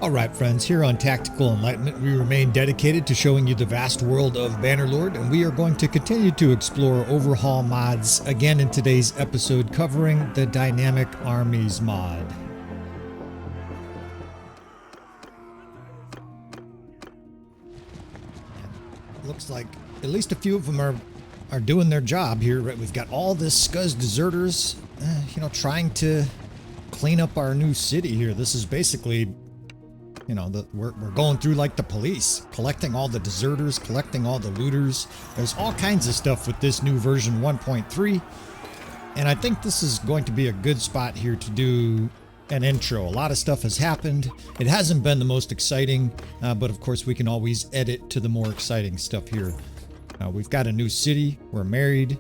Alright friends, here on Tactical Enlightenment we remain dedicated to showing you the vast world of Bannerlord, and we are going to continue to explore overhaul mods again in today's episode covering the Dynamic Armies Mod. Looks like at least a few of them are doing their job here, right? We've got all this Scuzz deserters, trying to clean up our new city here. This is basically, we're going through like the police, collecting all the deserters, collecting all the looters. There's all kinds of stuff with this new version 1.3. And I think this is going to be a good spot here to do an intro. A lot of stuff has happened. It hasn't been the most exciting, but of course we can always edit to the more exciting stuff here. We've got a new city. We're married.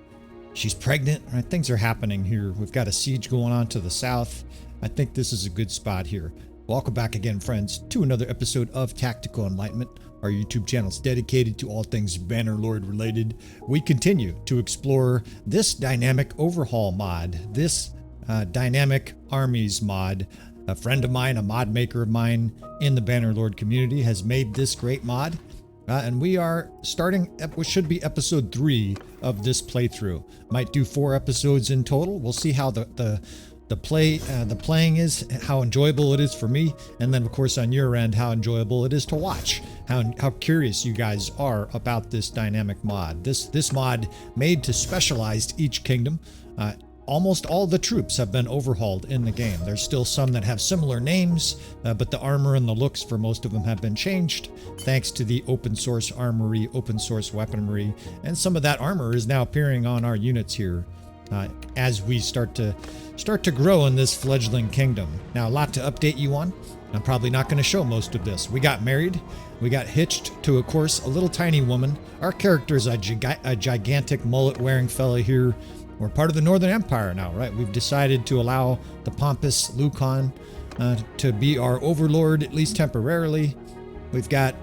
She's pregnant, right? Things are happening here. We've got a siege going on to the south. I think this is a good spot here. Welcome back again, friends, to another episode of Tactical Enlightenment. Our YouTube channel is dedicated to all things Bannerlord related. We continue to explore this dynamic overhaul mod, this Dynamic Armies mod. A friend of mine, a mod maker of mine in the Bannerlord community, has made this great mod. And we are starting, what should be episode 3 of this playthrough. Might do 4 episodes in total. We'll see how the playing is, how enjoyable it is for me, and then of course on your end how enjoyable it is to watch, how curious you guys are about this dynamic mod. This mod made to specialize each kingdom. Almost all the troops have been overhauled in the game. There's still some that have similar names, but the armor and the looks for most of them have been changed thanks to the open source armory, open source weaponry, and some of that armor is now appearing on our units here as we start to grow in this fledgling kingdom. Now, a lot to update you on. I'm probably not going to show most of this. We got married. We got hitched to, of course, a little tiny woman. Our character is a gigantic mullet-wearing fella here. We're part of the Northern Empire now, right? We've decided to allow the pompous Lucan to be our overlord, at least temporarily. We've got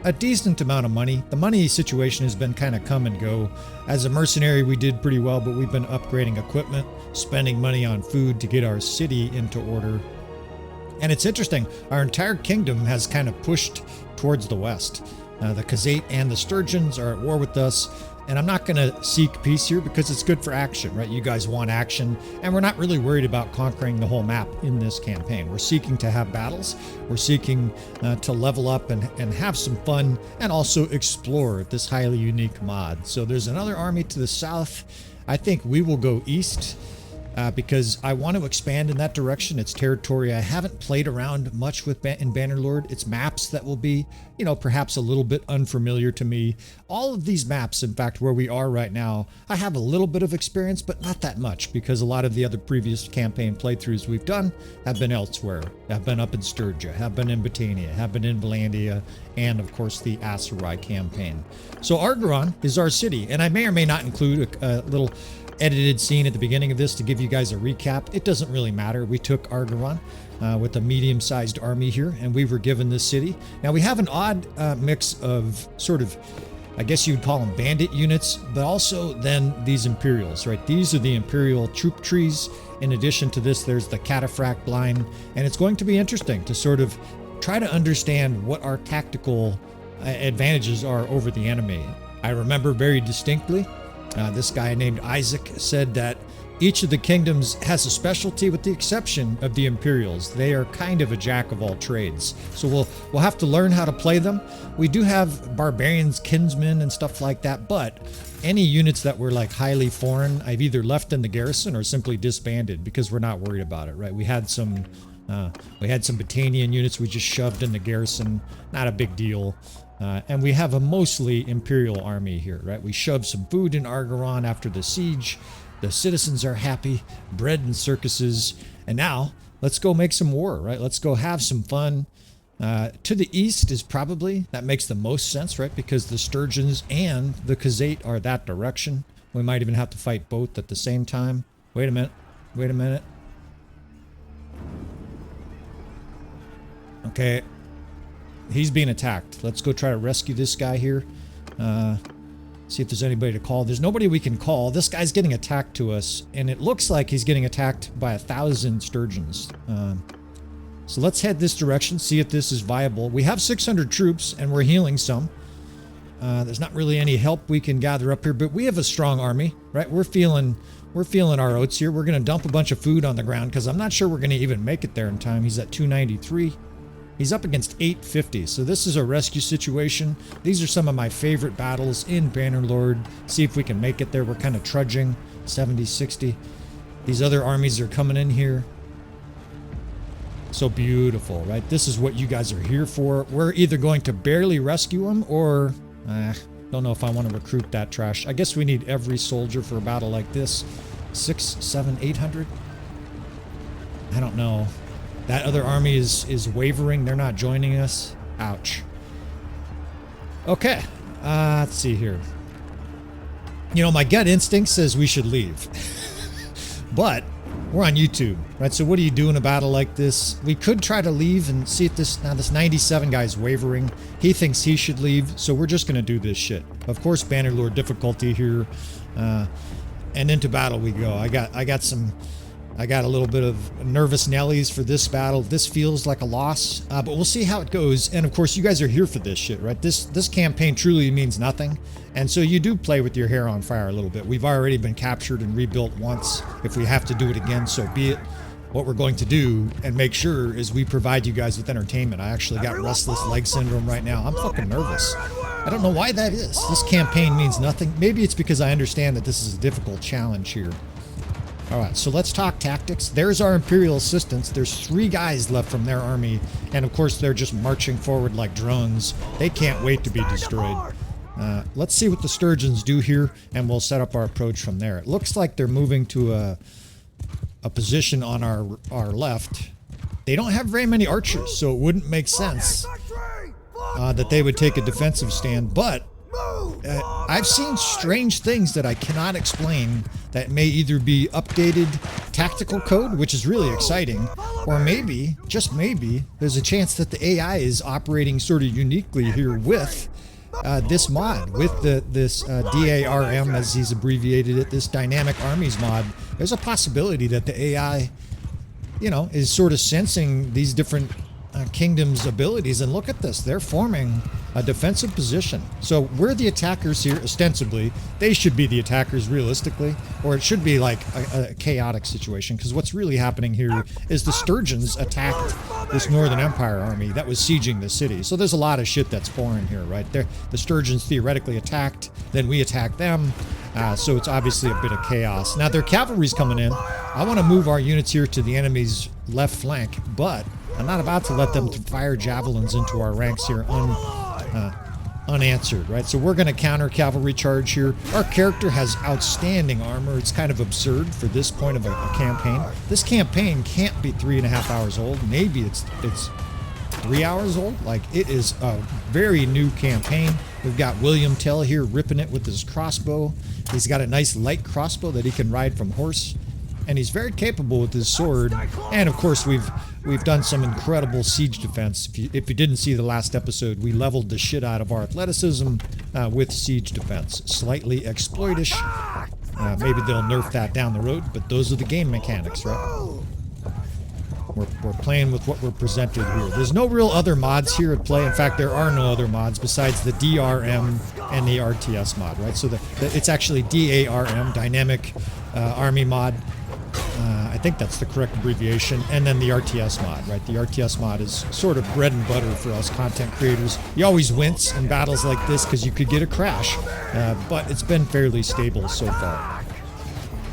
a decent amount of money. The money situation has been kind of come and go. As a mercenary, we did pretty well, but we've been upgrading equipment, spending money on food to get our city into order. And it's interesting, our entire kingdom has kind of pushed towards the west. The Khazate and the Sturgians are at war with us. And I'm not going to seek peace here because it's good for action, right? You guys want action, and we're not really worried about conquering the whole map in this campaign. We're seeking to have battles. We're seeking to level up and have some fun and also explore this highly unique mod. So there's another army to the south. I think we will go east because I want to expand in that direction. It's territory I haven't played around much with in Bannerlord. It's maps that will be, perhaps a little bit unfamiliar to me. All of these maps, in fact, where we are right now, I have a little bit of experience, but not that much because a lot of the other previous campaign playthroughs we've done have been elsewhere. Have been up in Sturgia, have been in Britannia, have been in Vlandia, and of course the Aserai campaign. So Argeron is our city, and I may or may not include a little edited scene at the beginning of this to give you guys a recap. It doesn't really matter. We took Argeron with a medium-sized army here, and we were given this city. Now we have an odd mix of sort of, I guess you'd call them bandit units, but also then these Imperials, right? These are the Imperial troop trees. In addition to this, there's the cataphract line, and it's going to be interesting to sort of try to understand what our tactical advantages are over the enemy. I remember very distinctly this guy named Isaac said that each of the kingdoms has a specialty with the exception of the Imperials. They are kind of a jack of all trades. So we'll have to learn how to play them. We do have barbarians, kinsmen, and stuff like that, but any units that were like highly foreign, I've either left in the garrison or simply disbanded because we're not worried about it, right? We had some Britannian units we just shoved in the garrison. Not a big deal. And we have a mostly Imperial army here, right? We shoved some food in Argeron after the siege. The citizens are happy, bread and circuses. And now, let's go make some war, right? Let's go have some fun. To the east is probably, that makes the most sense, right? Because the Sturgians and the Khazate are that direction. We might even have to fight both at the same time. Wait a minute. Okay. He's being attacked. Let's go try to rescue this guy here. See if there's anybody to call. There's nobody we can call. This guy's getting attacked to us, and it looks like he's getting attacked by 1,000 Sturgians. So let's head this direction, see if this is viable. We have 600 troops, and we're healing some. There's not really any help we can gather up here, but we have a strong army, right? We're feeling our oats here. We're going to dump a bunch of food on the ground because I'm not sure we're going to even make it there in time. He's at 293. He's up against 850, so this is a rescue situation. These are some of my favorite battles in Bannerlord. See if we can make it there. We're kind of trudging, 70, 60. These other armies are coming in here. So beautiful, right? This is what you guys are here for. We're either going to barely rescue them or... don't know if I want to recruit that trash. I guess we need every soldier for a battle like this. 6, 7, 800? I don't know. That other army is wavering. They're not joining us. Ouch. Okay. Let's see here. You know, my gut instinct says we should leave. But we're on YouTube, right? So what do you do in a battle like this? We could try to leave and see if this 97 guy's wavering. He thinks he should leave, so we're just going to do this shit. Of course, Bannerlord difficulty here, and into battle we go. I got a little bit of nervous Nellies for this battle. This feels like a loss, but we'll see how it goes. And of course, you guys are here for this shit, right? This campaign truly means nothing. And so you do play with your hair on fire a little bit. We've already been captured and rebuilt once. If we have to do it again, so be it. What we're going to do and make sure is we provide you guys with entertainment. I actually got restless leg syndrome right now. I'm fucking nervous. I don't know why that is. This campaign means nothing. Maybe it's because I understand that this is a difficult challenge here. All right, so let's talk tactics. There's our Imperial assistants. There's 3 guys left from their army, and of course they're just marching forward like drones. They can't wait to be destroyed. Let's see what the Sturgians do here, and we'll set up our approach from there. It looks like they're moving to a position on our left. They don't have very many archers, so it wouldn't make sense that they would take a defensive stand, but I've seen strange things that I cannot explain that may either be updated tactical code, which is really exciting, or maybe, just maybe, there's a chance that the AI is operating sort of uniquely here with this mod, with this DARM, as he's abbreviated it, this Dynamic Armies Mod. There's a possibility that the AI, you know, is sort of sensing these different kingdoms' abilities, and look at this, they're forming a defensive position. So we're the attackers here, ostensibly. They should be the attackers realistically, or it should be like a chaotic situation, because what's really happening here is the Sturgians attacked this Northern Empire army that was sieging the city. So there's a lot of shit that's pouring here, right? The Sturgians theoretically attacked, then we attacked them, so it's obviously a bit of chaos. Now their cavalry's coming in. I want to move our units here to the enemy's left flank, but I'm not about to let them fire javelins into our ranks here unanswered, right? So we're going to counter cavalry charge here. Our character has outstanding armor. It's kind of absurd for this point of a campaign. This campaign can't be 3.5 hours old. Maybe it's 3 hours old. Like, it is a very new campaign. We've got William Tell here ripping it with his crossbow. He's got a nice light crossbow that he can ride from horse. And he's very capable with his sword. And of course, we've done some incredible siege defense. If you didn't see the last episode, we leveled the shit out of our athleticism with siege defense. Slightly exploitish. Maybe they'll nerf that down the road, but those are the game mechanics, right? We're playing with what we're presented here. There's no real other mods here at play. In fact, there are no other mods besides the DRM and the RTS mod, right? So it's actually DARM, Dynamic Army Mod. I think that's the correct abbreviation, and then the RTS mod, right? The RTS mod is sort of bread and butter for us content creators. You always wince in battles like this because you could get a crash, but it's been fairly stable so far.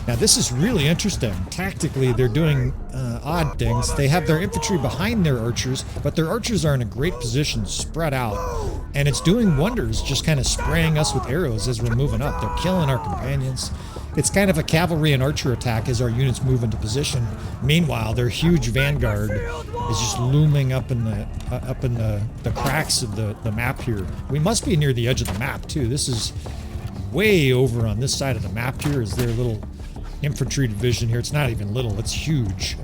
Now this is really interesting. Tactically, they're doing odd things. They have their infantry behind their archers, but their archers are in a great position, spread out, and it's doing wonders, just kind of spraying us with arrows as we're moving up. They're killing our companions. It's kind of a cavalry and archer attack as our units move into position. Meanwhile, their huge vanguard is just looming up in the cracks of the map here. We must be near the edge of the map too. This is way over on this side of the map here. Is their little infantry division here? It's not even little. It's huge.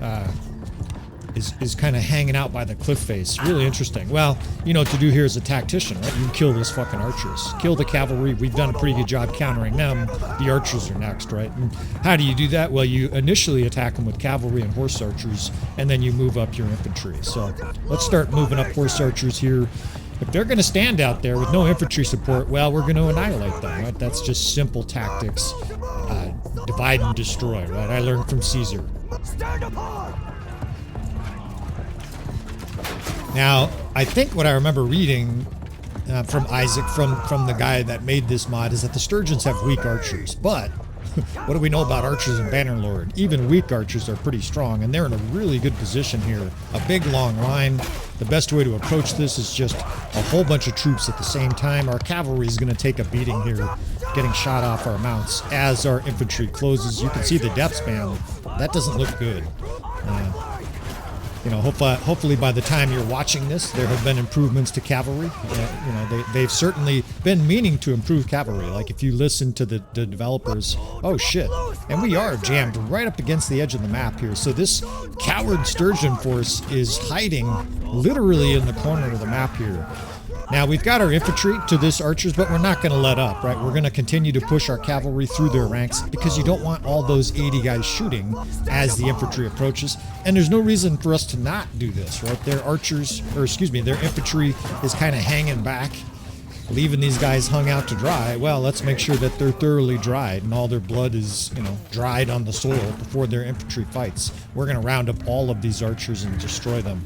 is kind of hanging out by the cliff face. Really interesting. Well, you know what to do here as a tactician, right? You kill those fucking archers. Kill the cavalry. We've done a pretty good job countering them. The archers are next, right? And how do you do that? Well, you initially attack them with cavalry and horse archers, and then you move up your infantry. So let's start moving up horse archers here. If they're going to stand out there with no infantry support, well, we're going to annihilate them, right? That's just simple tactics. Divide and destroy, right? I learned from Caesar. Now, I think what I remember reading from Isaac, from the guy that made this mod, is that the Sturgians have weak archers. But what do we know about archers in Bannerlord? Even weak archers are pretty strong, and they're in a really good position here. A big, long line. The best way to approach this is just a whole bunch of troops at the same time. Our cavalry is going to take a beating here, getting shot off our mounts as our infantry closes. You can see the death span. That doesn't look good. You know, hopefully by the time you're watching this, there have been improvements to cavalry. You know, they've certainly been meaning to improve cavalry. Like if you listen to the developers, oh shit. And we are jammed right up against the edge of the map here. So this coward Sturgian force is hiding literally in the corner of the map here. Now, we've got our infantry to this archers, but we're not going to let up, right? We're going to continue to push our cavalry through their ranks because you don't want all those 80 guys shooting as the infantry approaches. And there's no reason for us to not do this, right? Their archers, or excuse me, their infantry is kind of hanging back, leaving these guys hung out to dry. Well, let's make sure that they're thoroughly dried and all their blood is, you know, dried on the soil before their infantry fights. We're going to round up all of these archers and destroy them.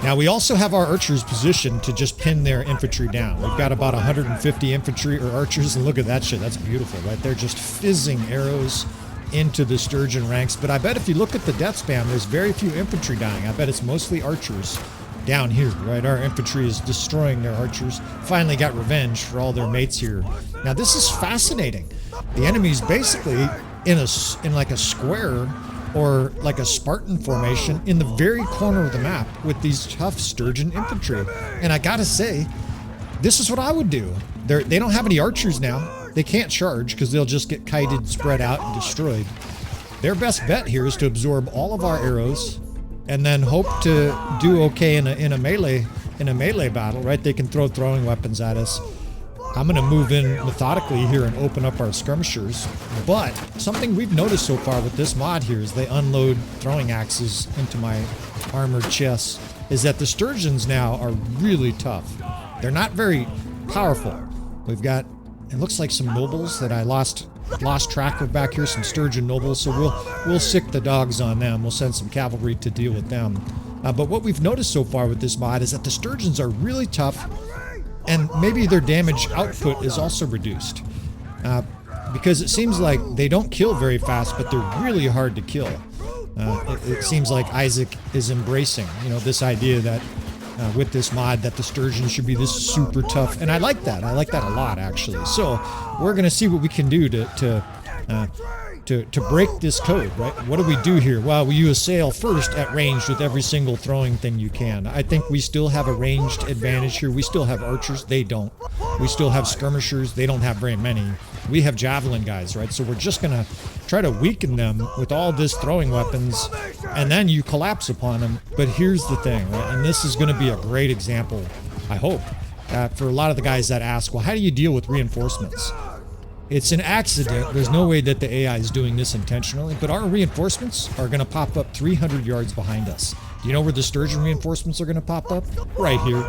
Now, we also have our archers positioned to just pin their infantry down. We've got about 150 infantry or archers, and look at that shit. That's beautiful, right? They're just fizzing arrows into the Sturgian ranks. But I bet if you look at the death spam, there's very few infantry dying. I bet it's mostly archers down here, right? Our infantry is destroying their archers. Finally got revenge for all their mates here. Now, this is fascinating. The enemy's basically in like a square or like a Spartan formation in the very corner of the map with these tough Sturgian infantry. And I gotta say, this is what I would do. They don't have any archers now. They can't charge because they'll just get kited, spread out, and destroyed. Their best bet here is to absorb all of our arrows and then hope to do okay in a melee battle, right? They can throw throwing weapons at us. I'm going to move in methodically here and open up our skirmishers. But something we've noticed so far with this mod here is they unload throwing axes into my armored chests, is that the Sturgians now are really tough. They're not very powerful. We've got, it looks like some nobles that I lost track of back here, some Sturgian nobles, so we'll sick the dogs on them. We'll send some cavalry to deal with them. But what we've noticed so far with this mod is that the Sturgians are really tough, and maybe their damage output is also reduced. Because it seems like they don't kill very fast, but they're really hard to kill. It seems like Isaac is embracing, you know, this idea that with this mod that the Sturgian should be this super tough, and I like that. I like that a lot, actually. So we're gonna see what we can do to break this code, right? What do we do here? Well, you assail first at range with every single throwing thing you can. I think we still have a ranged advantage here. We still have archers. They don't. We still have skirmishers. They don't have very many. We have javelin guys, right? So we're just going to try to weaken them with all this throwing weapons, and then you collapse upon them. But here's the thing, right? And this is going to be a great example, I hope, for a lot of the guys that ask, well, how do you deal with reinforcements? It's an accident. There's no way that the AI is doing this intentionally, but our reinforcements are going to pop up 300 yards behind us. Do you know where the Sturgian reinforcements are going to pop up? Right here.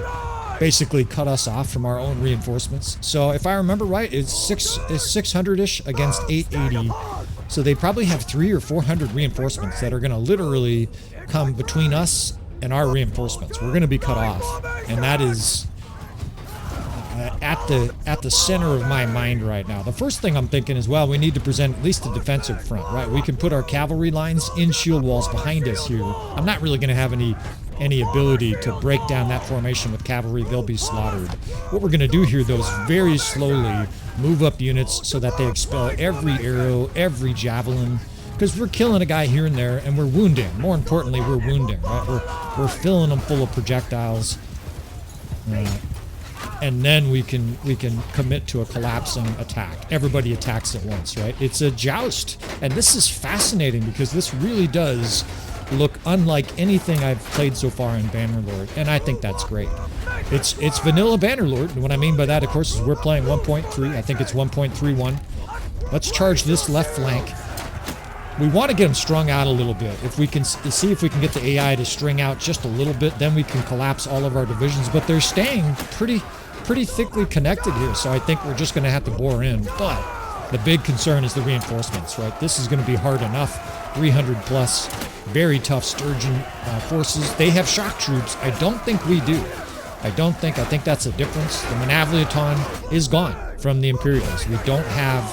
Basically cut us off from our own reinforcements. So if I remember right, it's 600-ish against 880. So they probably have 300 or 400 reinforcements that are going to literally come between us and our reinforcements. We're going to be cut off, and that is at the center of my mind right now. The first thing I'm thinking is, well, we need to present at least a defensive front, right? We can put our cavalry lines in shield walls behind us here. I'm not really going to have any ability to break down that formation with cavalry. They'll be slaughtered. What we're going to do here, though, is very slowly move up units so that they expel every arrow, every javelin, because we're killing a guy here and there, and we're wounding. More importantly, we're wounding, right? We're filling them full of projectiles. And then we can commit to a collapsing attack. Everybody attacks at once, right? It's a joust. And this is fascinating because this really does look unlike anything I've played so far in Bannerlord, and I think that's great. It's vanilla Bannerlord, and what I mean by that, of course, is we're playing 1.3. I think it's 1.31. Let's charge this left flank. We want to get them strung out a little bit. If we can see if we can get the AI to string out just a little bit, then we can collapse all of our divisions. But they're staying pretty thickly connected here, so I think we're just going to have to bore in. But the big concern is the reinforcements, right? This is going to be hard enough. 300 plus, very tough Sturgian forces. They have shock troops. I don't think we do. I think that's a difference. The Manavliaton is gone from the Imperials. We don't have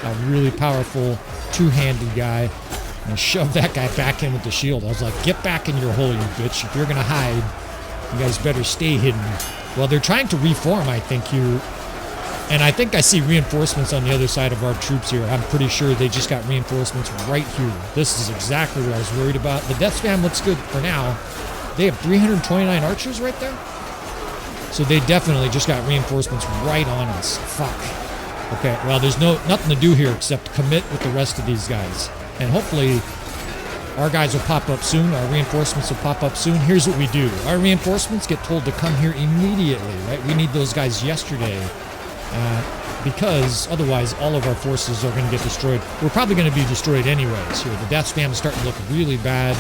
a really powerful two-handed guy. And I shoved that guy back in with the shield. I was like, get back in your hole, you bitch. If you're going to hide, you guys better stay hidden. Well, they're trying to reform, I think, here. And I think I see reinforcements on the other side of our troops here. I'm pretty sure they just got reinforcements right here. This is exactly what I was worried about. The death spam looks good for now. They have 329 archers right there. So they definitely just got reinforcements right on us. Fuck. Okay, well, there's nothing to do here except commit with the rest of these guys. And hopefully our guys will pop up soon. Our reinforcements will pop up soon. Here's what we do. Our reinforcements get told to come here immediately, right? We need those guys yesterday. Because otherwise all of our forces are going to get destroyed. We're probably going to be destroyed anyways here. The death spam is starting to look really bad.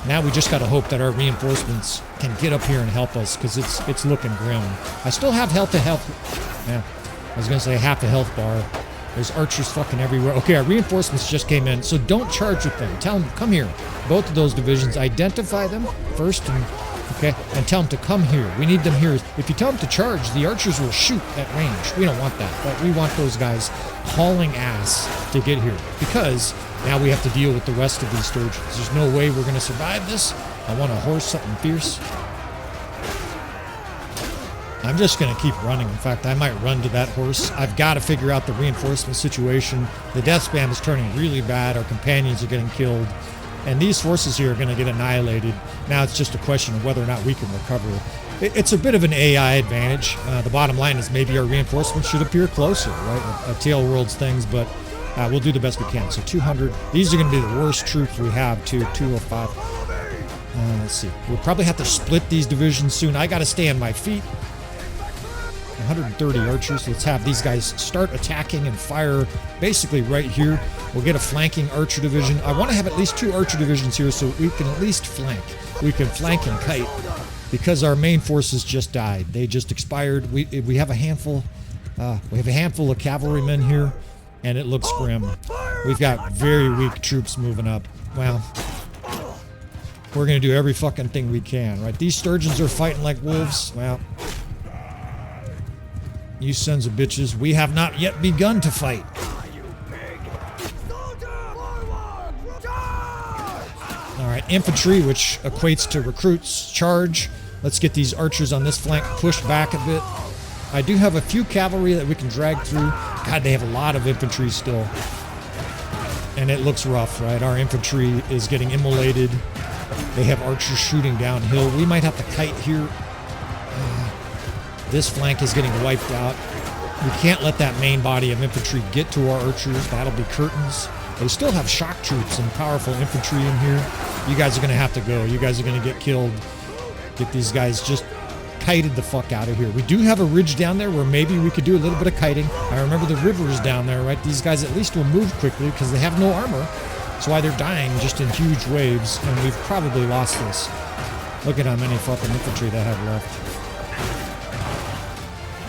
Now we just got to hope that our reinforcements can get up here and help us, because it's looking grim. I still have health. Yeah, I was going to say half a health bar. There's archers fucking everywhere. Okay, our reinforcements just came in, so don't charge with them. Tell them, come here. Both of those divisions, identify them first, and tell them to come here. We need them here. If you tell them to charge, the archers will shoot at range. We don't want that, but we want those guys hauling ass to get here, because now we have to deal with the rest of these Sturgians. There's no way we're going to survive this. I want to horse something fierce. I'm just going to keep running. In fact, I might run to that horse. I've got to figure out the reinforcement situation. The death spam is turning really bad. Our companions are getting killed. And these forces here are going to get annihilated. Now it's just a question of whether or not we can recover. It's a bit of an AI advantage. The bottom line is maybe our reinforcements should appear closer, right? Tail worlds things, but we'll do the best we can. So 200. These are going to be the worst troops we have, too. 205. Let's see. We'll probably have to split these divisions soon. I got to stay on my feet. 130 archers. Let's have these guys start attacking and fire basically right here. We'll get a flanking archer division. I want to have at least 2 archer divisions here so we can at least flank. We can flank and kite, because our main forces just died. They just expired. We have a handful. We have a handful of cavalrymen here, and it looks grim. We've got very weak troops moving up. Well, we're going to do every fucking thing we can, right? These Sturgians are fighting like wolves. Well, you sons of bitches, we have not yet begun to fight. Alright, infantry, which equates to recruits, charge. Let's get these archers on this flank pushed back a bit. I do have a few cavalry that we can drag through. God, they have a lot of infantry still. And it looks rough, right? Our infantry is getting immolated. They have archers shooting downhill. We might have to kite here. This flank is getting wiped out. We can't let that main body of infantry get to our archers. That'll be curtains. They still have shock troops and powerful infantry in here. You guys are going to have to go. You guys are going to get killed. Get these guys just kited the fuck out of here. We do have a ridge down there where maybe we could do a little bit of kiting. I remember the river is down there, right? These guys at least will move quickly because they have no armor. That's why they're dying just in huge waves, and we've probably lost this. Look at how many fucking infantry they have left.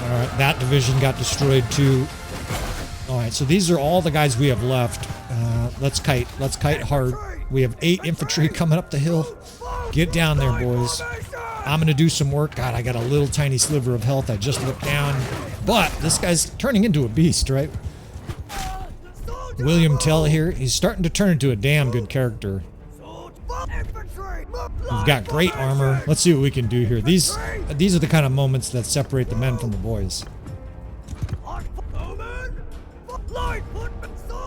Alright, that division got destroyed too. Alright, so these are all the guys we have left. Let's kite. Let's kite hard. We have 8 infantry coming up the hill. Get down there, boys. I'm going to do some work. God, I got a little tiny sliver of health. I just looked down. But this guy's turning into a beast, right? William Tell here. He's starting to turn into a damn good character. We've got great armor. Let's see what we can do here. These are the kind of moments that separate the men from the boys.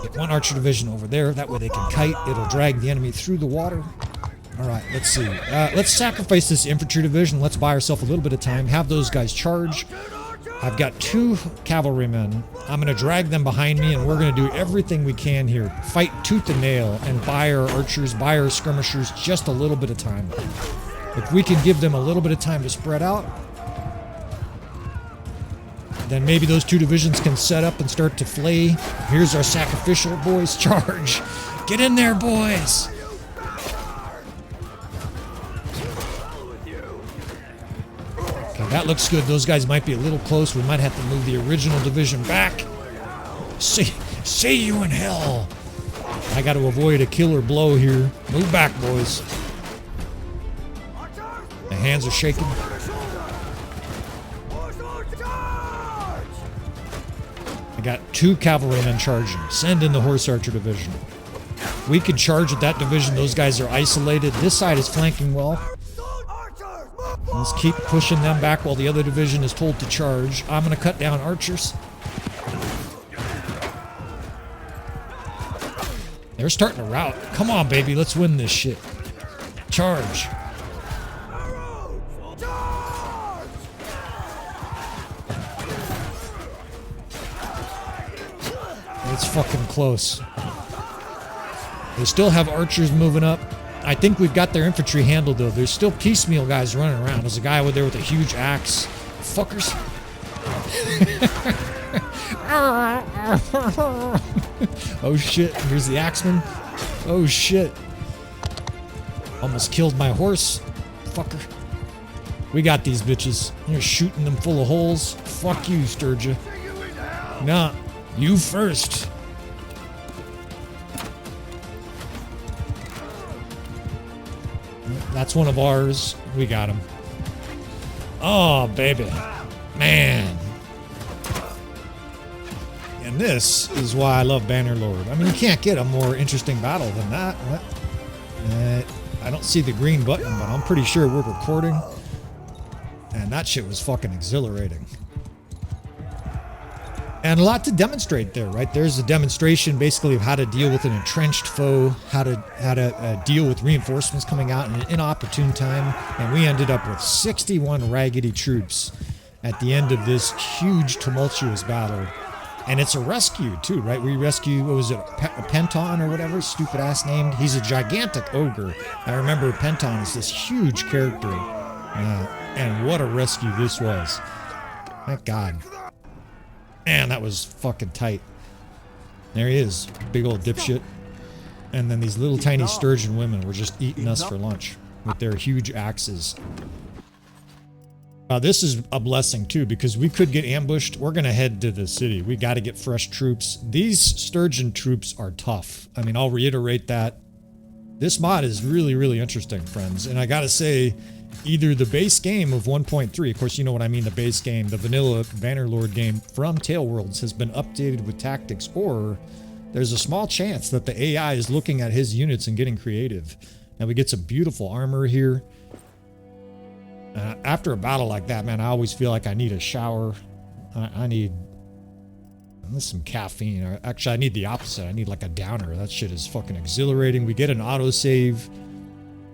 Get one archer division over there. That way they can kite. It'll drag the enemy through the water. Alright, let's see. Let's sacrifice this infantry division. Let's buy ourselves a little bit of time. Have those guys charge. I've got 2 cavalrymen. I'm going to drag them behind me, and we're going to do everything we can here. Fight tooth and nail and buy our archers, buy our skirmishers just a little bit of time. If we can give them a little bit of time to spread out, then maybe those 2 divisions can set up and start to flay. Here's our sacrificial, boys. Charge. Get in there, boys. That looks good. Those guys might be a little close. We might have to move the original division back. See you in hell. I got to avoid a killer blow here. Move back, boys. The hands are shaking. I got 2 cavalrymen charging. Send in the horse archer division. We could charge at that division. Those guys are isolated. This side is flanking well. Let's keep pushing them back while the other division is told to charge. I'm going to cut down archers. They're starting to rout. Come on, baby. Let's win this shit. Charge. It's fucking close. They still have archers moving up. I think we've got their infantry handled, though. There's still piecemeal guys running around. There's a guy over there with a huge axe. Fuckers. Oh, shit. Here's the axeman. Oh, shit. Almost killed my horse. Fucker. We got these bitches. You're shooting them full of holes. Fuck you, Sturgia. Nah. You first. That's one of ours. We got him. Oh, baby. Man. And this is why I love Bannerlord. I mean, you can't get a more interesting battle than that. I don't see the green button, but I'm pretty sure we're recording. And that shit was fucking exhilarating. And a lot to demonstrate there, right? There's a demonstration basically of how to deal with an entrenched foe, how to deal with reinforcements coming out in an inopportune time. And we ended up with 61 raggedy troops at the end of this huge tumultuous battle. And it's a rescue too, right? We rescue, what was it, a Penton or whatever, stupid ass named. He's a gigantic ogre. I remember Penton is this huge character. And what a rescue this was. Thank God. Man, that was fucking tight. There he is. Big old dipshit. And then these little tiny Sturgian women were just eating us for lunch with their huge axes. This is a blessing too, because we could get ambushed. We're going to head to the city. We got to get fresh troops. These Sturgian troops are tough. I mean, I'll reiterate that. This mod is really, really interesting, friends. And I got to say, either the base game of 1.3, of course, you know what I mean, the base game, the vanilla Bannerlord game from Tailworlds has been updated with tactics, or there's a small chance that the AI is looking at his units and getting creative. Now we get some beautiful armor here. After a battle like that, man, I always feel like I need a shower. I need some caffeine. Actually, I need the opposite. I need like a downer. That shit is fucking exhilarating. We get an autosave.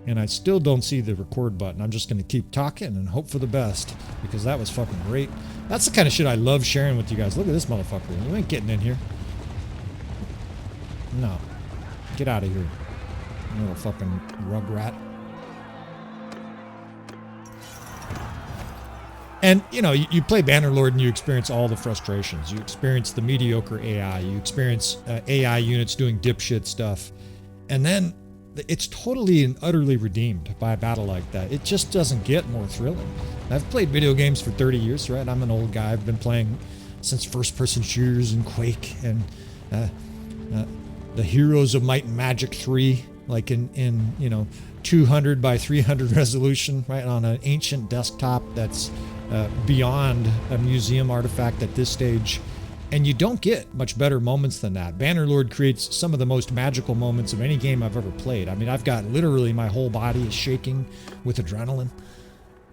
And I still don't see the record button. I'm just going to keep talking and hope for the best, because that was fucking great. That's the kind of shit I love sharing with you guys. Look at this motherfucker. You ain't getting in here. No. Get out of here. You little fucking rugrat. And, you know, you play Bannerlord and you experience all the frustrations. You experience the mediocre AI. You experience AI units doing dipshit stuff. And then it's totally and utterly redeemed by a battle like that. It just doesn't get more thrilling. I've played video games for 30 years, right? I'm an old guy. I've been playing since first-person shooters and Quake and the Heroes of Might and Magic 3, like in you know, 200 by 300 resolution, right, on an ancient desktop that's beyond a museum artifact at this stage. And you don't get much better moments than that. Bannerlord creates some of the most magical moments of any game I've ever played. I mean, I've got literally my whole body is shaking with adrenaline.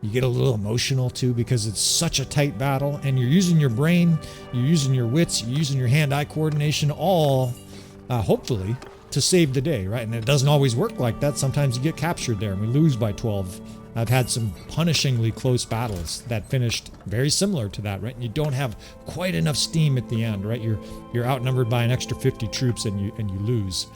You get a little emotional too, because it's such a tight battle and you're using your brain, you're using your wits, you're using your hand-eye coordination, all hopefully to save the day, right? And it doesn't always work like that. Sometimes you get captured there and we lose by 12. I've had some punishingly close battles that finished very similar to that, right? And you don't have quite enough steam at the end, right? You're outnumbered by an extra 50 troops and you lose.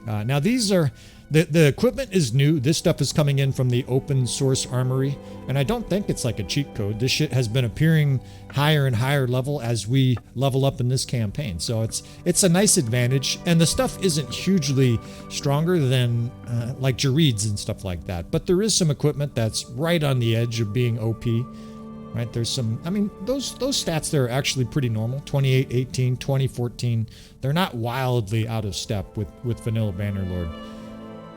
Now these are the equipment is new. This stuff is coming in from the open source armory, and I don't think it's like a cheat code. This shit has been appearing higher and higher level as we level up in this campaign. So it's a nice advantage, and the stuff isn't hugely stronger than like Jareeds and stuff like that. But there is some equipment that's right on the edge of being OP. Right, there's some, I mean, those stats there are actually pretty normal. 28, 18, 20, 14. They're not wildly out of step with vanilla Bannerlord.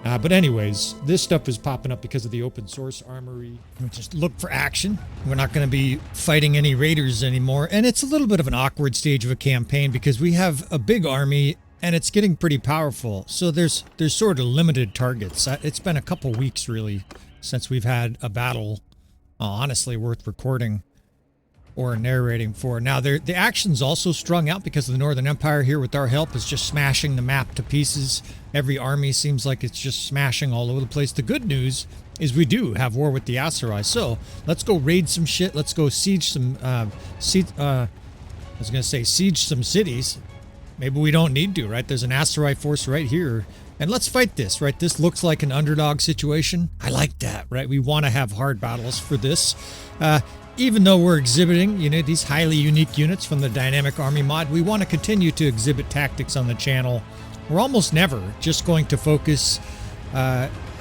But anyways, this stuff is popping up because of the open source armory. We just look for action. We're not going to be fighting any raiders anymore. And it's a little bit of an awkward stage of a campaign because we have a big army and it's getting pretty powerful. So there's sort of limited targets. It's been a couple weeks really since we've had a battle honestly worth recording or narrating for. Now, the action's also strung out because of the Northern Empire here with our help is just smashing the map to pieces. Every army seems like it's just smashing all over the place. The good news is we do have war with the Aserai. So let's go raid some shit. Let's go siege some, siege some cities. Maybe we don't need to, right? There's an Aserai force right here. And let's fight this, right? This looks like an underdog situation. I like that, right? We want to have hard battles for this. Even though we're exhibiting, you know, these highly unique units from the Dynamic Army Mod, we want to continue to exhibit tactics on the channel. We're almost never just going to focus,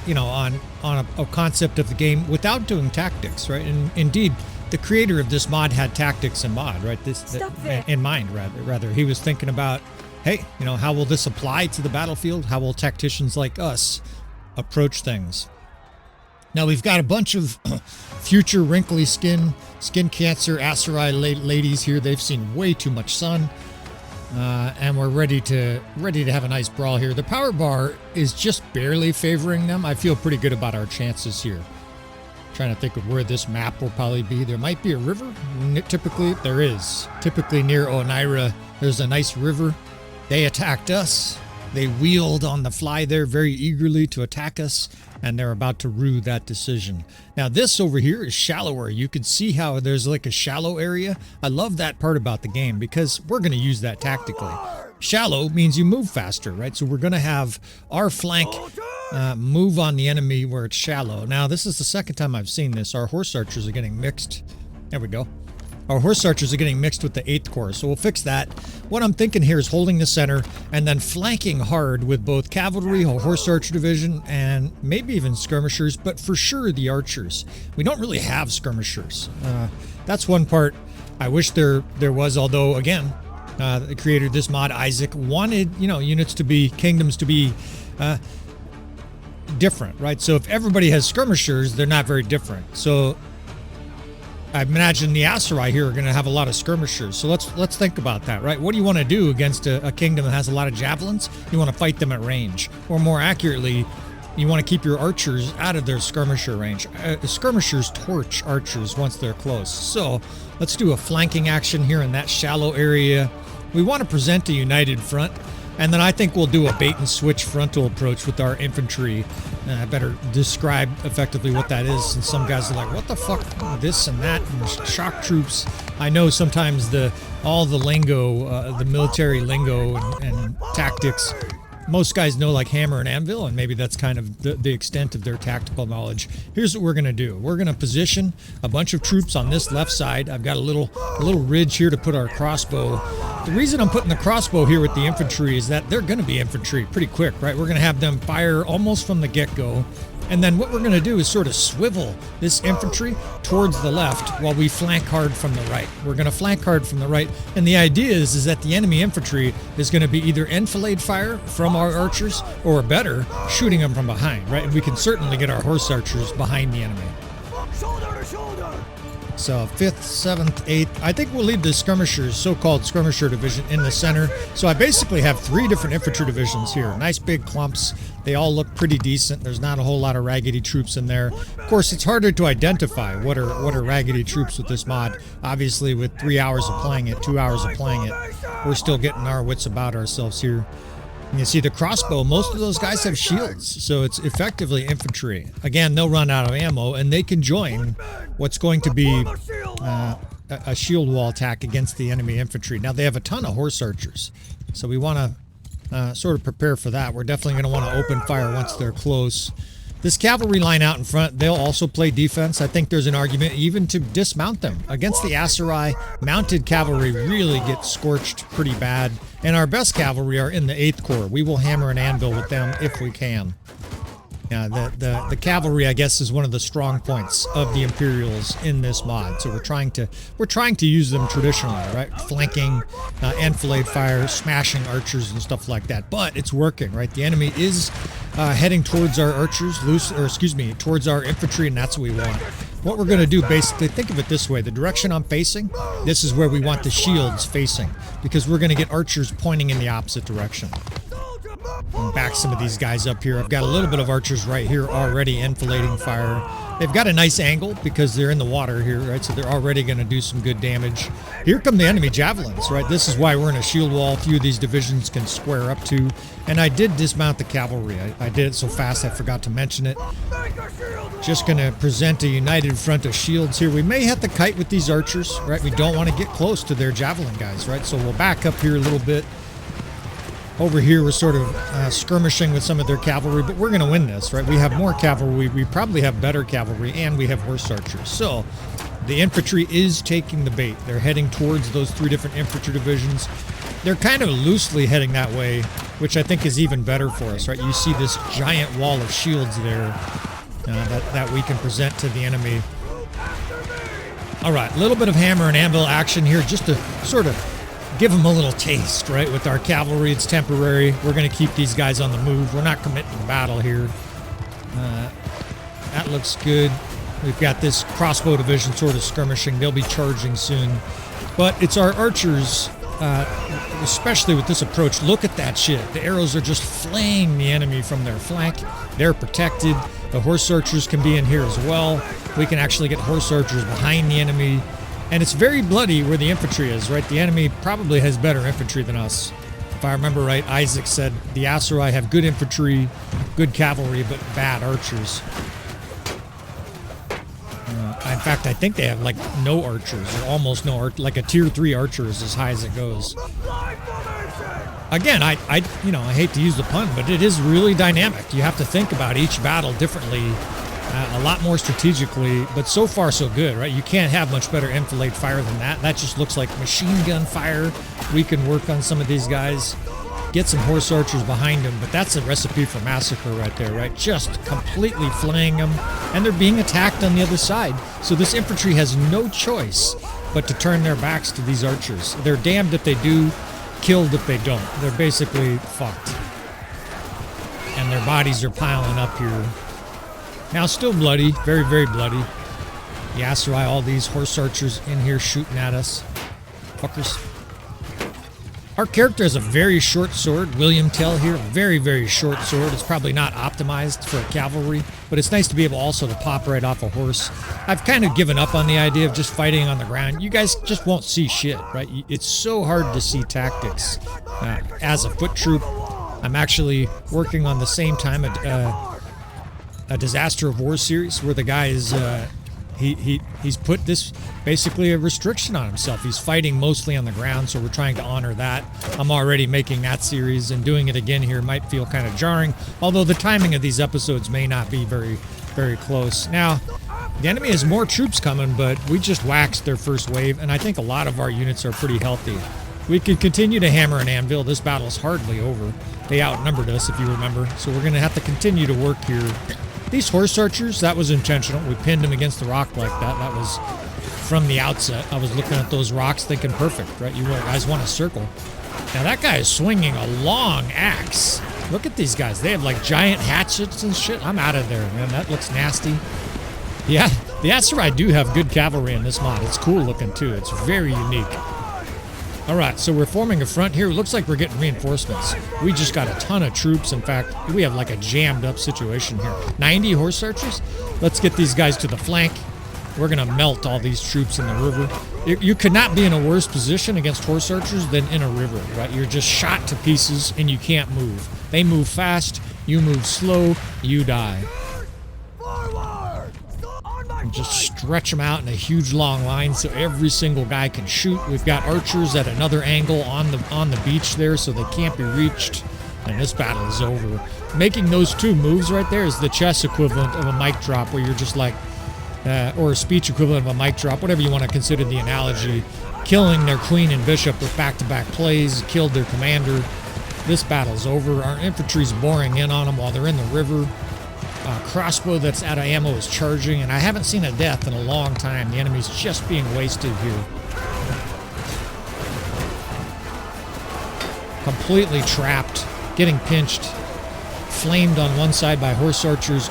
you know, on a concept of the game without doing tactics, right? And indeed, the creator of this mod had tactics in mind, right? In mind, rather. He was thinking about, hey, you know, how will this apply to the battlefield? How will tacticians like us approach things? Now we've got a bunch of future wrinkly skin cancer Aserai ladies here. They've seen way too much sun, and we're ready to have a nice brawl here. The power bar is just barely favoring them. I feel pretty good about our chances here. Trying to think of where this map will probably be. There might be a river. Typically, there is. Typically near Oneira, there's a nice river. They attacked us. They wheeled on the fly there very eagerly to attack us, and they're about to rue that decision. Now this over here is shallower. You can see how there's like a shallow area. I love that part about the game because we're going to use that tactically. Shallow means you move faster, right? So we're going to have our flank move on the enemy where it's shallow. Now this is the second time I've seen this. Our horse archers are getting mixed. There we go. Our horse archers are getting mixed with the 8th Corps, so we'll fix that. What I'm thinking here is holding the center and then flanking hard with both cavalry, a horse archer division, and maybe even skirmishers, but for sure the archers. We don't really have skirmishers. That's one part I wish there was, although, again, the creator of this mod, Isaac, wanted, you know, units to be, kingdoms to be different, right? So if everybody has skirmishers, they're not very different. So I imagine the Aserai here are going to have a lot of skirmishers. So let's think about that, right? What do you want to do against a kingdom that has a lot of javelins? You want to fight them at range. Or more accurately, you want to keep your archers out of their skirmisher range. Skirmishers torch archers once they're close. So let's do a flanking action here in that shallow area. We want to present a united front. And then I think we'll do a bait and switch frontal approach with our infantry. I better describe effectively what that is, since some guys are like, what the fuck, this and that, and shock troops. I know sometimes all the lingo, the military lingo and tactics, most guys know like hammer and anvil, and maybe that's kind of the extent of their tactical knowledge. Here's what we're going to do. We're going to position a bunch of troops on this left side. I've got a little ridge here to put our crossbow. The reason I'm putting the crossbow here with the infantry is that they're going to be infantry pretty quick, right? We're going to have them fire almost from the get-go. And then what we're going to do is sort of swivel this infantry towards the left while we flank hard from the right. We're going to flank hard from the right. And the idea is that the enemy infantry is going to be either enfilade fire from our archers or better, shooting them from behind, right? And we can certainly get our horse archers behind the enemy. So 5th, 7th, 8th. I think we'll leave the skirmishers, so-called skirmisher division, in the center. So I basically have 3 different infantry divisions here. Nice big clumps. They all look pretty decent. There's not a whole lot of raggedy troops in there. Of course, it's harder to identify what are raggedy troops with this mod. Obviously, with 3 hours of playing it, 2 hours of playing it, we're still getting our wits about ourselves here. And you see the crossbow, most of those guys have shields, so it's effectively infantry. Again, they'll run out of ammo, and they can join what's going to be a shield wall attack against the enemy infantry. Now, they have a ton of horse archers, so we want to sort of prepare for that. We're definitely going to want to open fire once they're close. This cavalry line out in front, they'll also play defense. I think there's an argument even to dismount them. Against the Aserai, mounted cavalry really get scorched pretty bad. And our best cavalry are in the 8th Corps. We will hammer and anvil with them if we can. Yeah, the cavalry, I guess, is one of the strong points of the Imperials in this mod. So we're trying to use them traditionally, right? Flanking, enfilade fire, smashing archers and stuff like that. But it's working, right? The enemy is heading towards our archers, towards our infantry, and that's what we want. What we're going to do, basically, think of it this way. The direction I'm facing, this is where we want the shields facing, because we're going to get archers pointing in the opposite direction. And back some of these guys up here. I've got a little bit of archers right here already enfilading fire. They've got a nice angle because they're in the water here, right? So they're already going to do some good damage. Here come the enemy javelins, right? This is why we're in a shield wall. A few of these divisions can square up to. And I did dismount the cavalry. I did it so fast I forgot to mention it. Just going to present a united front of shields here. We may have to kite with these archers, right? We don't want to get close to their javelin guys, right? So we'll back up here a little bit. Over here, we're sort of skirmishing with some of their cavalry, but we're going to win this, right? We have more cavalry. We probably have better cavalry, and we have horse archers. So the infantry is taking the bait. They're heading towards those 3 different infantry divisions. They're kind of loosely heading that way, which I think is even better for us, right? You see this giant wall of shields there that we can present to the enemy. All right, a little bit of hammer and anvil action here just to sort of give them a little taste, right? With our cavalry, it's temporary. We're going to keep these guys on the move. We're not committing to battle here. That looks good. We've got this crossbow division sort of skirmishing. They'll be charging soon. But it's our archers, especially with this approach. Look at that shit. The arrows are just flaying the enemy from their flank. They're protected. The horse archers can be in here as well. We can actually get horse archers behind the enemy. And it's very bloody where the infantry is, right? The enemy probably has better infantry than us. If I remember right, Isaac said the Aserai have good infantry, good cavalry, but bad archers. In fact, I think they have like no archers, or almost no archers. Like a tier 3 archer is as high as it goes. Again, I hate to use the pun, but it is really dynamic. You have to think about each battle differently. A lot more strategically, but so far so good, right? You can't have much better enfilade fire than that. That just looks like machine gun fire. We can work on some of these guys, get some horse archers behind them, but that's a recipe for massacre right there, right? Just completely flaying them, and they're being attacked on the other side. So this infantry has no choice but to turn their backs to these archers. They're damned if they do, killed if they don't. They're basically fucked. And their bodies are piling up here. Now, still bloody, very, very bloody. The Aserai, all these horse archers in here shooting at us. Fuckers. Our character has a very short sword. William Tell here, very, very short sword. It's probably not optimized for cavalry, but it's nice to be able also to pop right off a horse. I've kind of given up on the idea of just fighting on the ground. You guys just won't see shit, right? It's so hard to see tactics as a foot troop. I'm actually working on the same time a Disaster of War series where the guy is he's put this basically a restriction on himself. He's fighting mostly on the ground, so we're trying to honor that. I'm already making that series, and doing it again here might feel kind of jarring, although the timing of these episodes may not be very, very close. Now, the enemy has more troops coming, but we just waxed their first wave, and I think a lot of our units are pretty healthy. We could continue to hammer and anvil. This battle's hardly over. They outnumbered us, if you remember, so we're going to have to continue to work here. These horse archers, that was intentional. We pinned them against the rock like that. That was from the outset. I was looking at those rocks thinking, perfect, right? You guys want a circle. Now that guy is swinging a long axe. Look at these guys. They have like giant hatchets and shit. I'm out of there, man. That looks nasty. Yeah, the Aserai do have good cavalry in this mod. It's cool looking too. It's very unique. All right, so we're forming a front here. It looks like we're getting reinforcements. We just got a ton of troops. In fact, we have like a jammed up situation here. 90 horse archers. Let's get these guys to the flank. We're gonna melt all these troops in the river. You could not be in a worse position against horse archers than in a river, right? You're just shot to pieces and you can't move. They move fast, you move slow, you die. And just stretch them out in a huge long line so every single guy can shoot. We've got archers at another angle on the beach there, so they can't be reached. And this battle is over. Making those two moves right there is the chess equivalent of a mic drop, where you're just like, or a speech equivalent of a mic drop, whatever you want to consider the analogy. Killing their queen and bishop with back-to-back plays, killed their commander. This battle's over. Our infantry's boring in on them while they're in the river. Crossbow that's out of ammo is charging, and I haven't seen a death in a long time. The enemy's just being wasted here. Completely trapped, getting pinched, flamed on one side by horse archers,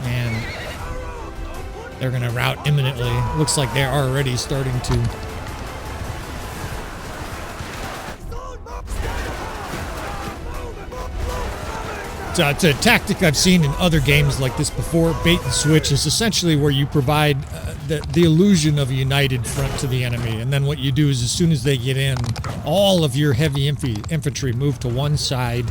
and they're going to rout imminently. Looks like they're already starting to. So it's a tactic I've seen in other games like this before. Bait and switch is essentially where you provide the illusion of a united front to the enemy, and then what you do is as soon as they get in, all of your heavy infantry move to one side,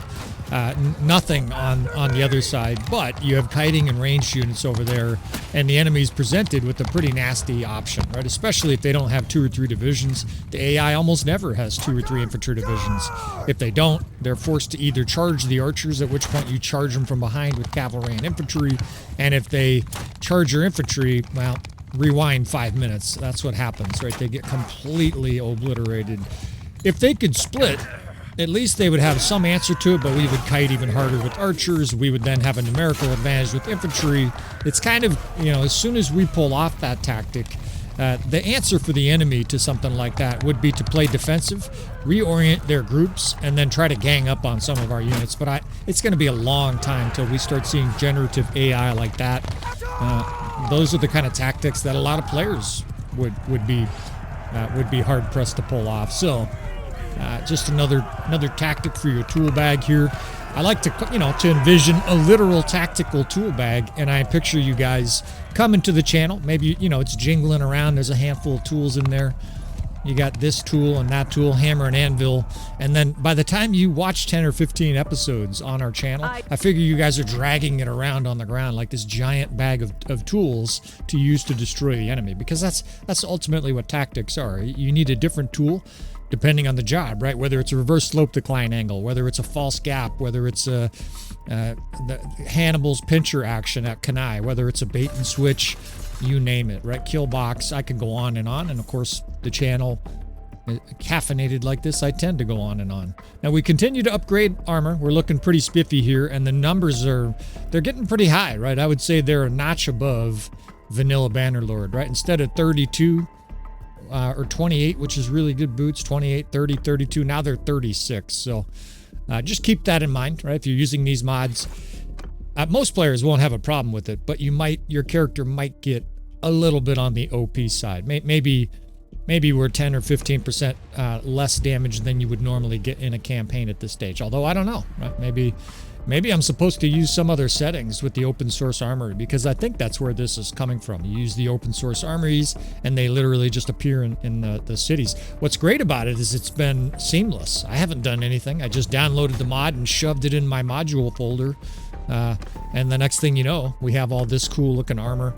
nothing on the other side, but you have kiting and ranged units over there, and the enemy's presented with a pretty nasty option, right? Especially if they don't have 2 or 3 divisions. The AI almost never has 2 or 3 infantry divisions. If they don't, they're forced to either charge the archers, at which point you charge them from behind with cavalry and infantry, and if they charge your infantry, well, rewind 5 minutes. That's what happens, right? They get completely obliterated. If they could split, at least they would have some answer to it, but we would kite even harder with archers. We would then have a numerical advantage with infantry. It's kind of, as soon as we pull off that tactic, the answer for the enemy to something like that would be to play defensive, reorient their groups, and then try to gang up on some of our units. But it's going to be a long time till we start seeing generative AI like that. Those are the kind of tactics that a lot of players would be hard pressed to pull off. So. Just another tactic for your tool bag here. I like to envision a literal tactical tool bag, and I picture you guys coming to the channel. Maybe it's jingling around. There's a handful of tools in there. You got this tool and that tool, hammer and anvil, and then by the time you watch 10 or 15 episodes on our channel, I figure you guys are dragging it around on the ground like this giant bag of tools to use to destroy the enemy, because that's ultimately what tactics are. You need a different tool depending on the job, right? Whether it's a reverse slope decline angle, whether it's a false gap, whether it's the Hannibal's pincher action at Kanai, whether it's a bait and switch, you name it, right? Kill box, I can go on, and of course the channel, caffeinated like this, I tend to go on and on. Now we continue to upgrade armor. We're looking pretty spiffy here, and the numbers they're getting pretty high, right? I would say they're a notch above vanilla Bannerlord, right? Instead of 32 or 28, which is really good boots, 28, 30, 32, now they're 36. So just keep that in mind, right? If you're using these mods, most players won't have a problem with it, but your character might get a little bit on the OP side. Maybe we're 10 or 15% less damage than you would normally get in a campaign at this stage. Although I don't know, right? Maybe I'm supposed to use some other settings with the open source armory, because I think that's where this is coming from. You use the open source armories and they literally just appear in the cities. What's great about it is it's been seamless. I haven't done anything. I just downloaded the mod and shoved it in my module folder. And the next thing you know, we have all this cool looking armor.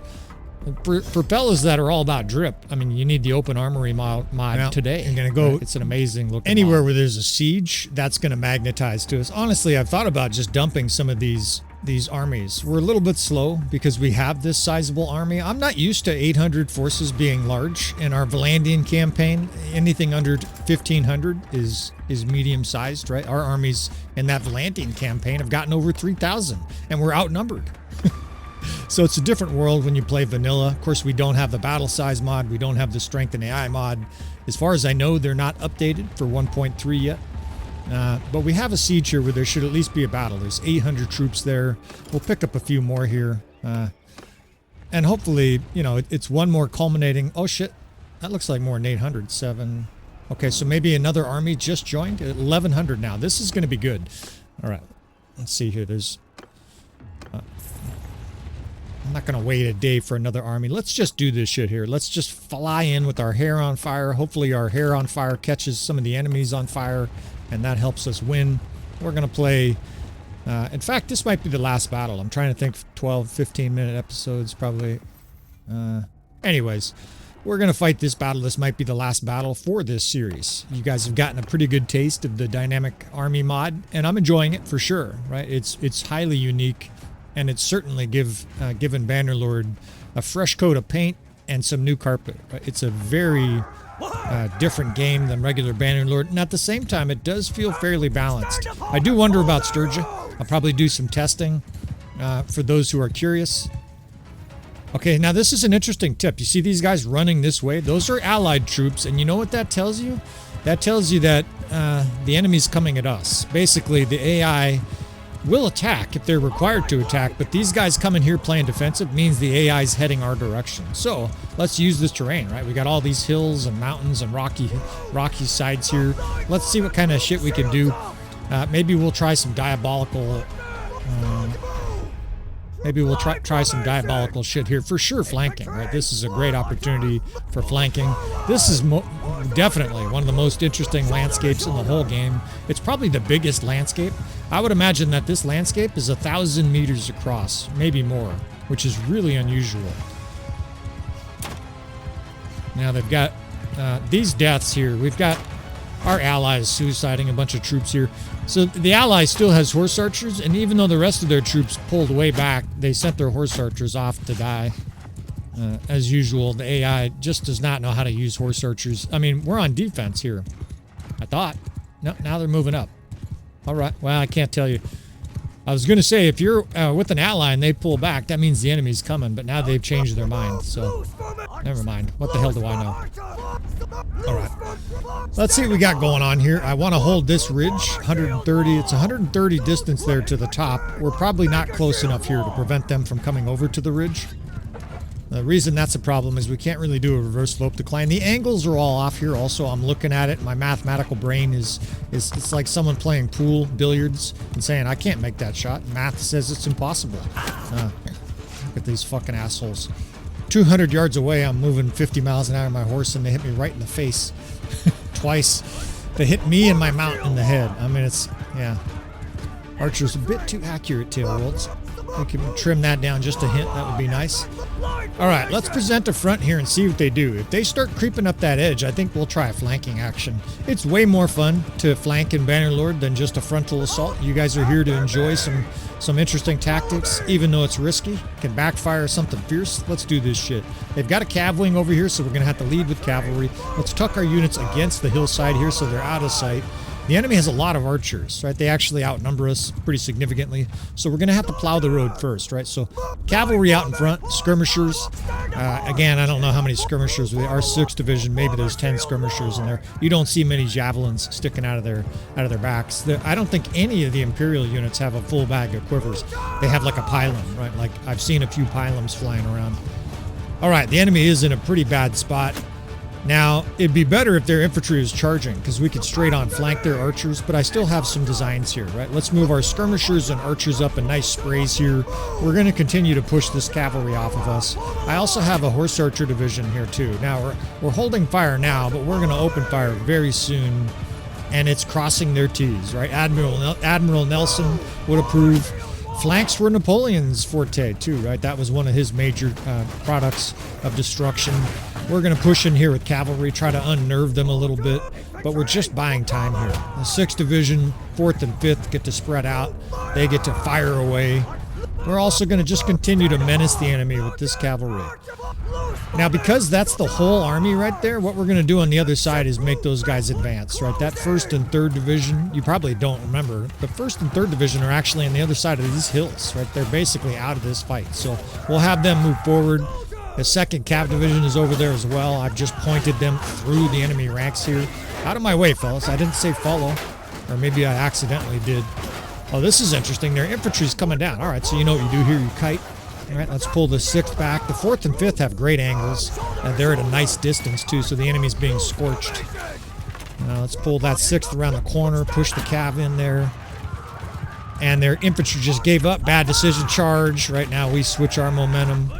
For fellas that are all about drip, I mean, you need the open armory mod today. You're going to go, it's an amazing looking anywhere mod. Where there's a siege, that's going to magnetize to us. Honestly, I've thought about just dumping some of these armies. We're a little bit slow because we have this sizable army. I'm not used to 800 forces being large. In our Vlandian campaign, anything under 1,500 is medium sized, right? Our armies in that Vlandian campaign have gotten over 3,000, and we're outnumbered. So it's a different world when you play vanilla. Of course, we don't have the battle size mod. We don't have the strength and AI mod. As far as I know, they're not updated for 1.3 yet. But we have a siege here where there should at least be a battle. There's 800 troops there. We'll pick up a few more here. And hopefully, it's one more culminating. Oh, shit. That looks like more than 800. 7. Okay, so maybe another army just joined. 1,100 now. This is going to be good. All right. Let's see here. There's... I'm not going to wait a day for another army. Let's just do this shit here. Let's just fly in with our hair on fire. Hopefully our hair on fire catches some of the enemies on fire, and that helps us win. We're going to play... in fact, this might be the last battle. I'm trying to think 12, 15-minute episodes, probably. Anyways, we're going to fight this battle. This might be the last battle for this series. You guys have gotten a pretty good taste of the Dynamic Army mod, and I'm enjoying it for sure, right? It's highly unique, and it's certainly given Bannerlord a fresh coat of paint and some new carpet. Right? It's a very different game than regular Bannerlord, and at the same time, it does feel fairly balanced. I do wonder about Sturgia. I'll probably do some testing for those who are curious. Okay, now this is an interesting tip. You see these guys running this way? Those are allied troops, and you know what that tells you? That tells you that the enemy's coming at us. Basically, the AI will attack if they're required to attack, but these guys coming here playing defensive means the AI's heading our direction. So let's use this terrain, right? We got all these hills and mountains and rocky sides here. Let's see what kind of shit we can do. Maybe we'll try some diabolical... Maybe we'll try some diabolical shit here. For sure, flanking, right? This is a great opportunity for flanking. This is definitely one of the most interesting landscapes in the whole game. It's probably the biggest landscape. I would imagine that this landscape is 1,000 meters across, maybe more, which is really unusual. Now they've got these deaths here. We've got our allies suiciding a bunch of troops here. So the ally still has horse archers, and even though the rest of their troops pulled way back, they sent their horse archers off to die. As usual, the AI just does not know how to use horse archers. I mean, we're on defense here, I thought. No, now they're moving up. All right, well, I can't tell you. I was going to say, if you're with an ally and they pull back, that means the enemy's coming, but now they've changed their mind, so never mind. What the hell do I know? All right. Let's see what we got going on here. I want to hold this ridge, 130. It's 130 distance there to the top. We're probably not close enough here to prevent them from coming over to the ridge. The reason that's a problem is we can't really do a reverse slope decline. The angles are all off here. Also, I'm looking at it. My mathematical brain is it's like someone playing pool, billiards, and saying, I can't make that shot. Math says it's impossible. Look at these fucking assholes. 200 yards away, I'm moving 50 miles an hour on my horse, and they hit me right in the face. Twice. They hit me and my mount in the head. I mean, it's, yeah. Archer's a bit too accurate, Tailwolds. We can trim that down just a hint. That would be nice. All right, let's present a front here and see what they do. If they start creeping up that edge, I think we'll try a flanking action. It's way more fun to flank in Bannerlord than just a frontal assault. You guys are here to enjoy some interesting tactics, even though it's risky. Can backfire something fierce. Let's do this shit. They've got a cav wing over here, so we're going to have to lead with cavalry. Let's tuck our units against the hillside here so they're out of sight. The enemy has a lot of archers, right? They actually outnumber us pretty significantly. So we're going to have to plow the road first, right? So cavalry out in front, skirmishers. Again, I don't know how many skirmishers. Our 6th division, maybe there's 10 skirmishers in there. You don't see many javelins sticking out of their backs. I don't think any of the Imperial units have a full bag of quivers. They have like a pylon, right? Like I've seen a few pylons flying around. All right, the enemy is in a pretty bad spot. Now, it'd be better if their infantry is charging, because we could straight on flank their archers, but I still have some designs here, right? Let's move our skirmishers and archers up in nice sprays here. We're going to continue to push this cavalry off of us. I also have a horse archer division here too. Now, we're holding fire now, but we're going to open fire very soon, and it's crossing their T's, right? Admiral Nelson would approve. Flanks were Napoleon's forte too, right? That was one of his major products of destruction. We're going to push in here with cavalry, try to unnerve them a little bit, but we're just buying time here. The 6th Division, 4th and 5th get to spread out. They get to fire away. We're also going to just continue to menace the enemy with this cavalry. Now, because that's the whole army right there, what we're going to do on the other side is make those guys advance, right? That 1st and 3rd Division, you probably don't remember, the 1st and 3rd Division are actually on the other side of these hills, right? They're basically out of this fight. So we'll have them move forward. The 2nd Cav Division is over there as well. I've just pointed them through the enemy ranks here. Out of my way, fellas. I didn't say follow. Or maybe I accidentally did. Oh, this is interesting. Their infantry's coming down. All right, so you know what you do here. You kite. All right, let's pull the 6th back. The 4th and 5th have great angles. They're at a nice distance, too, so the enemy's being scorched. Let's pull that 6th around the corner, push the cav in there. And their infantry just gave up. Bad decision, charge. Right now we switch our momentum.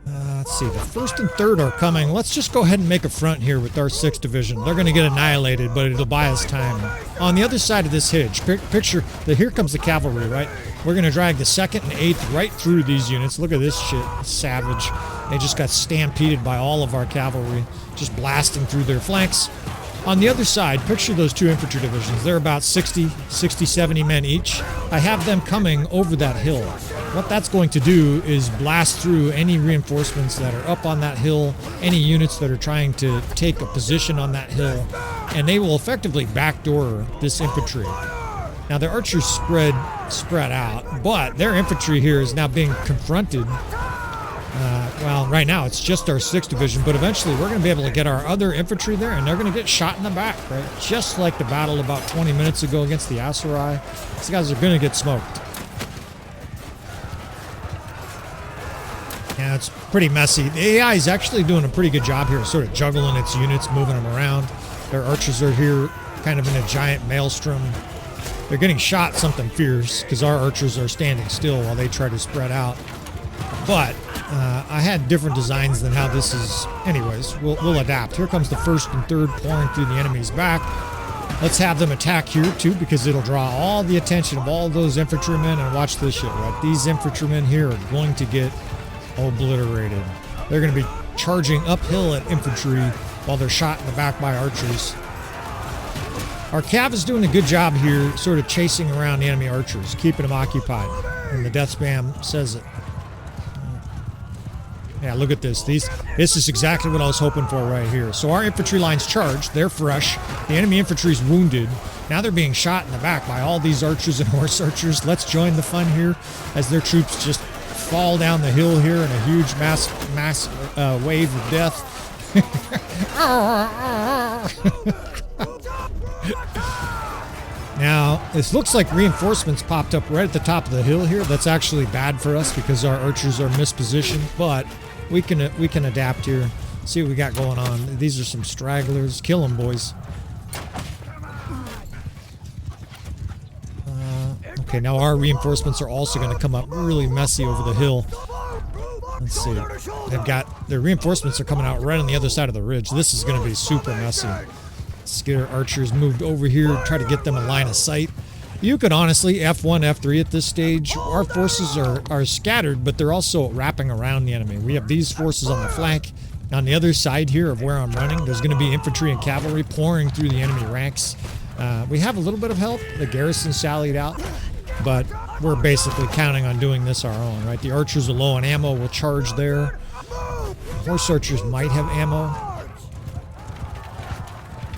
Let's see, the 1st and 3rd are coming. Let's just go ahead and make a front here with our 6th Division. They're going to get annihilated, but it'll buy us time. On the other side of this hedge, picture that here comes the cavalry, right? We're going to drag the 2nd and 8th right through these units. Look at this shit. It's savage. They just got stampeded by all of our cavalry, just blasting through their flanks. On the other side, picture those 2 infantry divisions. They're about 60, 70 men each. I have them coming over that hill. What that's going to do is blast through any reinforcements that are up on that hill, any units that are trying to take a position on that hill, and they will effectively backdoor this infantry. Now, the archers spread out, but their infantry here is now being confronted. Well, right now it's just our 6th Division, but eventually we're going to be able to get our other infantry there, and they're going to get shot in the back, right? Just like the battle about 20 minutes ago against the Asurai. These guys are going to get smoked. Yeah, it's pretty messy. The AI is actually doing a pretty good job here, sort of juggling its units, moving them around. Their archers are here kind of in a giant maelstrom. They're getting shot something fierce because our archers are standing still while they try to spread out. But I had different designs than how this is. Anyways, we'll adapt. Here comes the 1st and 3rd pouring through the enemy's back. Let's have them attack here too, because it'll draw all the attention of all those infantrymen. And watch this shit, right? These infantrymen here are going to get obliterated. They're going to be charging uphill at infantry while they're shot in the back by archers. Our cav is doing a good job here, sort of chasing around the enemy archers, keeping them occupied. And the death spam says it. Yeah, look at this. This is exactly what I was hoping for right here. So our infantry line's charged. They're fresh. The enemy infantry's wounded. Now they're being shot in the back by all these archers and horse archers. Let's join the fun here as their troops just fall down the hill here in a huge mass wave of death. Now, this looks like reinforcements popped up right at the top of the hill here. That's actually bad for us because our archers are mispositioned, but we can adapt here. See what we got going on. These are some stragglers. Kill them, boys. Okay, now our reinforcements are also going to come up really messy over the hill. Let's see. Their reinforcements are coming out right on the other side of the ridge. This is going to be super messy. Let's get our archers moved over here, try to get them in line of sight. You could honestly F1, F3 at this stage. Our forces are scattered, but they're also wrapping around the enemy. We have these forces on the flank. On the other side here of where I'm running, there's going to be infantry and cavalry pouring through the enemy ranks. We have a little bit of help. The garrison sallied out, but we're basically counting on doing this our own, right? The archers are low on ammo. We'll charge there. Horse archers might have ammo.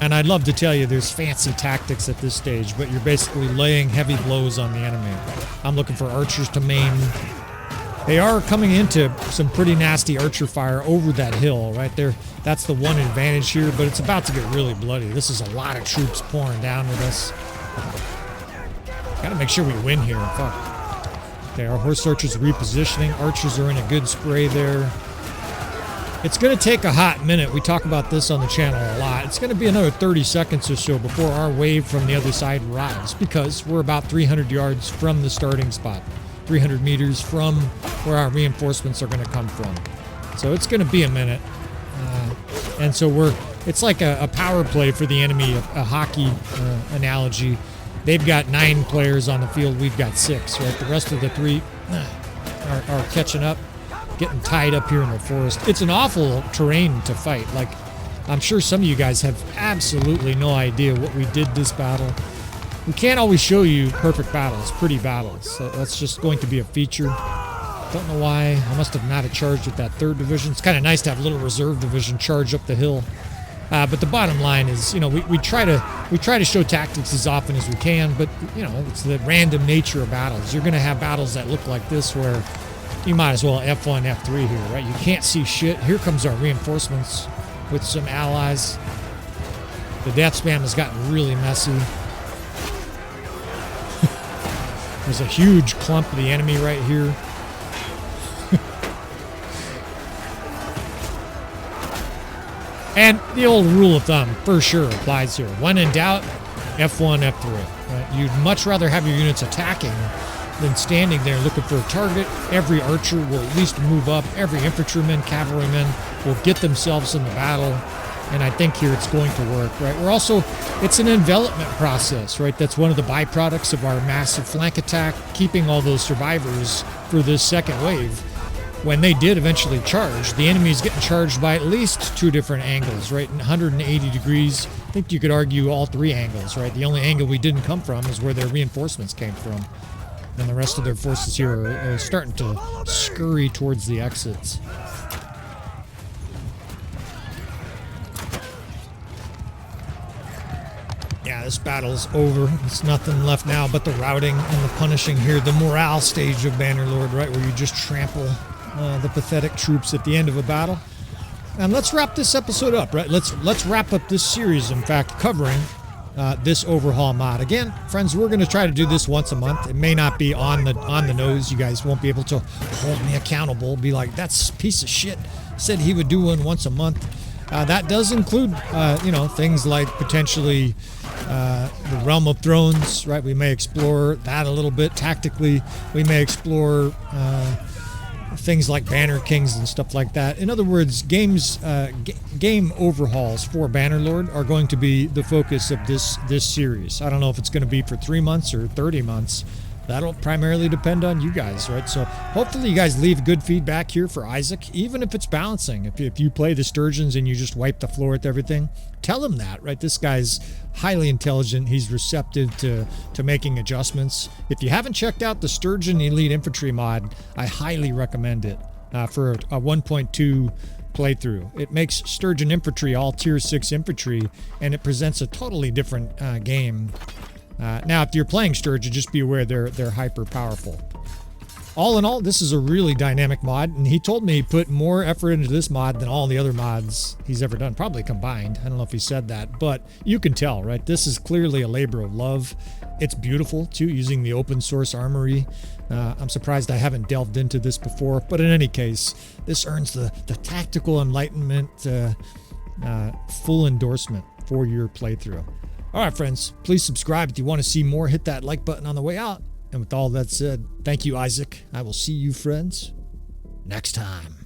And I'd love to tell you there's fancy tactics at this stage, but you're basically laying heavy blows on the enemy. I'm looking for archers to maim. They are coming into some pretty nasty archer fire over that hill, right there. That's the one advantage here, but it's about to get really bloody. This is a lot of troops pouring down with us. Gotta make sure we win here. Fuck. Okay, our horse archers are repositioning. Archers are in a good spray there. It's going to take a hot minute. We talk about this on the channel a lot. It's going to be another 30 seconds or so before our wave from the other side arrives, because we're about 300 yards from the starting spot, 300 meters from where our reinforcements are going to come from. So it's going to be a minute. And so it's like a power play for the enemy, a hockey analogy. They've got 9 players on the field. We've got 6, right? The rest of the 3 are catching up. Getting tied up here in the forest. It's an awful terrain to fight. Like, I'm sure some of you guys have absolutely no idea what we did this battle. We can't always show you perfect battles, pretty battles. So that's just going to be a feature. Don't know why. I must have not charged with that 3rd division. It's kind of nice to have a little reserve division charge up the hill. But the bottom line is, you know, we try to show tactics as often as we can, but you know, it's the random nature of battles. You're going to have battles that look like this where you might as well F1, F3 here, right? You can't see shit. Here comes our reinforcements with some allies. The death spam has gotten really messy. There's a huge clump of the enemy right here. And the old rule of thumb for sure applies here. When in doubt, F1, F3. Right? You'd much rather have your units attacking than standing there looking for a target. Every archer will at least move up. Every infantryman, cavalryman will get themselves in the battle. And I think here it's going to work, right? We're also, it's an envelopment process, right? That's one of the byproducts of our massive flank attack, keeping all those survivors for this second wave. When they did eventually charge, the enemy is getting charged by at least 2 different angles, right? 180 degrees. I think you could argue all 3 angles, right? The only angle we didn't come from is where their reinforcements came from. And the rest of their forces here are starting to scurry towards the exits. Yeah, this battle's over. There's nothing left now but the routing and the punishing here. The morale stage of Bannerlord, right? Where you just trample the pathetic troops at the end of a battle. And let's wrap this episode up, right? Let's wrap up this series, in fact, covering this overhaul mod. Again, friends, we're going to try to do this once a month. It may not be on the nose. You guys won't be able to hold me accountable. Be like, that's a piece of shit. Said he would do one once a month. That does include, you know, things like potentially the Realm of Thrones, right? We may explore that a little bit tactically. We may explore things like Banner Kings and stuff like that. In other words, game overhauls for Bannerlord are going to be the focus of this series. I don't know if it's going to be for 3 months or 30 months. That'll primarily depend on you guys, right? So hopefully you guys leave good feedback here for Isaac, even if it's balancing. If you play the Sturgians and you just wipe the floor with everything, tell him that, right? This guy's highly intelligent. He's receptive to making adjustments. If you haven't checked out the Sturgian Elite Infantry mod, I highly recommend it for a 1.2 playthrough. It makes Sturgian Infantry all tier 6 infantry, and it presents a totally different game. Now, if you're playing Sturgian, just be aware they're hyper powerful. All in all, this is a really dynamic mod, and he told me he put more effort into this mod than all the other mods he's ever done, probably combined. I don't know if he said that, but you can tell, right? This is clearly a labor of love. It's beautiful, too, using the open source armory. I'm surprised I haven't delved into this before, but in any case, this earns the tactical enlightenment full endorsement for your playthrough. All right, friends, please subscribe if you want to see more. Hit that like button on the way out. And with all that said, thank you, Isaac. I will see you, friends, next time.